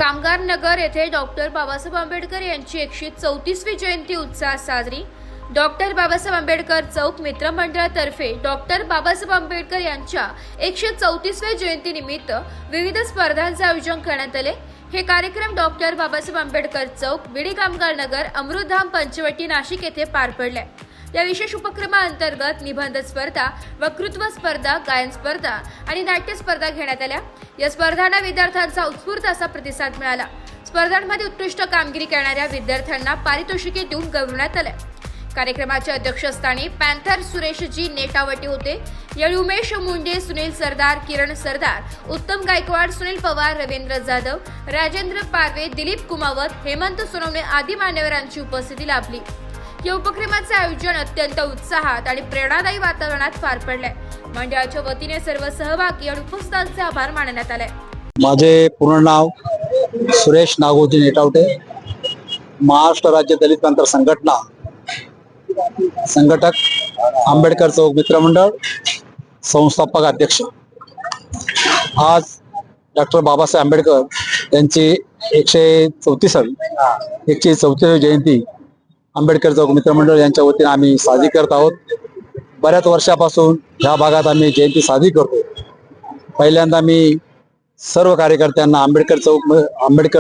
कामगार नगर येथे डॉक्टर बाबासाहेब आंबेडकर यांची 134वी जयंती उत्साहात साजरी। डॉक्टर बाबासाहेब आंबेडकर चौक मित्रमंडळातर्फे डॉक्टर बाबासाहेब आंबेडकर यांच्या 134व्या जयंतीनिमित्त विविध स्पर्धांचे आयोजन करण्यात आले। हे कार्यक्रम डॉक्टर बाबासाहेब आंबेडकर चौक, बीडी कामगार नगर, अमृतधाम, पंचवटी, नाशिक येथे पार पडले। या विशेष उपक्रमाअंतर्गत निबंध स्पर्धा, वक्तृत्व स्पर्धा, गायन स्पर्धा आणि नाट्य स्पर्धा घेण्यात आल्या। या स्पर्धांना विद्यार्थ्यांचा उत्स्फूर्त असा प्रतिसाद मिळाला। स्पर्धांमध्ये उत्कृष्ट कामगिरी करणाऱ्या विद्यार्थ्यांना पारितोषिके देऊन गौरवण्यात आले। कार्यक्रमाच्या अध्यक्षस्थानी पॅन्थर सुरेशजी नेटावटे होते। यावेळी उमेश मुंडे, सुनील सरदार, किरण सरदार, उत्तम गायकवाड, सुनील पवार, रवींद्र जाधव, राजेंद्र पारवे, दिलीप कुमावत, हेमंत सोनवणे आदी मान्यवरांची उपस्थिती लाभली। या उपक्रमाचे आयोजन अत्यंत उत्साहात आणि प्रेरणादायी वातावरणात पार पडले। मंडळाच्या वतीने सर्व सहभागी आणि उपस्थितांचे आभार मानण्यात आले। माझे पूर्ण नाव सुरेश नागोजी नेटावटे, महाराष्ट्र राज्य दलित पॅन्थर संघटना संघटक, आंबेडकर चौक मित्रमंडळ, संस्थापक अध्यक्ष। आज डॉक्टर बाबासाहेब आंबेडकर यांची 134वी जयंती आंबेडकर चौक मित्रमंडळ यांच्या वतीने आम्ही साजरी करत आहोत। बऱ्याच वर्षापासून ह्या भागात आम्ही जयंती साजरी करतो। पहिल्यांदा मी सर्व कार्यकर्त्यांना आंबेडकर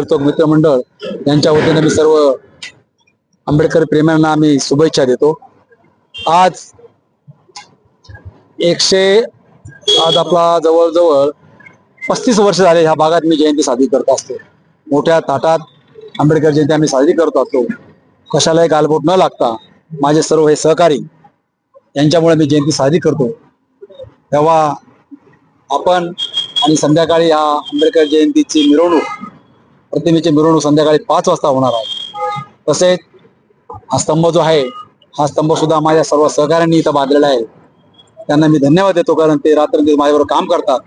चौक मित्रमंडळ यांच्या वतीने मी सर्व आंबेडकर प्रेमींना आम्ही शुभेच्छा देतो। आज आपला जवळजवळ 35 वर्ष झाले ह्या भागात मी जयंती साजरी करत असतो। मोठ्या ताटात आंबेडकर जयंती आम्ही साजरी करत असतो। कशालाही गालबोट न लागता माझे सर्व हे सहकारी यांच्यामुळे मी जयंती साजरी करतो। तेव्हा आपण आणि संध्याकाळी हा आंबेडकर जयंतीची प्रतिमेची मिरवणूक संध्याकाळी 5 वाजता होणार आहे। तसेच हा स्तंभ जो आहे, हा स्तंभ सुद्धा माझ्या सर्व सहकाऱ्यांनी इथं बांधलेला आहे। त्यांना मी धन्यवाद देतो, कारण ते रात्रंदिवस माझ्याबरोबर काम करतात।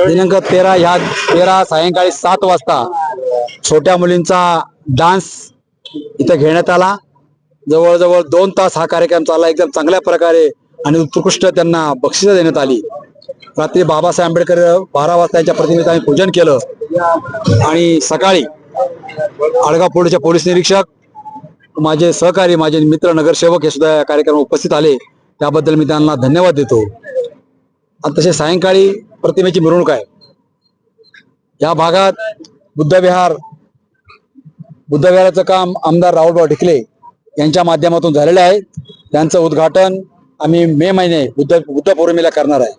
दिनांक 13 सायंकाळी 7 वाजता छोट्या मुलींचा डान्स इथं घेण्यात आला। जवळजवळ 2 तास हा कार्यक्रम चालला। एकदम चांगल्या प्रकारे आणि उत्कृष्ट त्यांना बक्षिसं देण्यात आली। रात्री बाबासाहेब आंबेडकर 12 वाजता यांच्या प्रतिमेचं आम्ही पूजन केलं आणि सकाळी आडगाव पोलीसचे पोलीस निरीक्षक, माझे सहकारी, माझे मित्र नगरसेवक हे सुद्धा या कार्यक्रमात उपस्थित आले। त्याबद्दल मी त्यांना धन्यवाद देतो। आणि तसे सायंकाळी प्रतिमेची मिरवणूक आहे। या भागात बुद्धविहाराचं काम आमदार राहुलभाऊ ढिकले यांच्या माध्यमातून झालेले आहे। त्यांचं उद्घाटन आम्ही मे महिने बुद्ध पौर्णिमेला करणार आहे।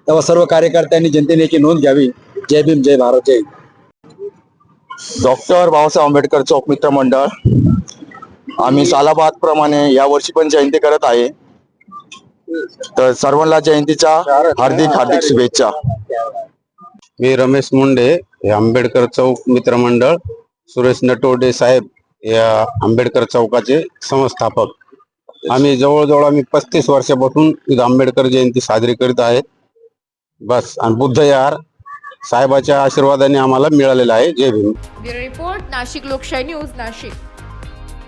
तेव्हा सर्व कार्यकर्त्यांनी जनतेने याची नोंद घ्यावी। जय भीम, जय भारत, जय हिंद। डॉक्टर बाबासाहेब आंबेडकर चौक मित्रमंडळ आम्ही सालाबाद प्रमाणे या वर्षी पण जयंती करत आहे। तर सर्वांना जयंतीच्या हार्दिक शुभेच्छा। मी रमेश मुंडे, हे आंबेडकर चौक मित्रमंडळ, सुरेश नटवटे साहेब या आंबेडकर चौकाचे संस्थापक। आम्ही जवळजवळ 35 वर्षापासून आंबेडकर जयंती साजरी करीत आहेत। बस, आणि बुद्धविहार साहेबाच्या आशीर्वादाने आम्हाला मिळालेला आहे। जय भीम। ब्युरो रिपोर्ट, नाशिक लोकशाही न्यूज, नाशिक।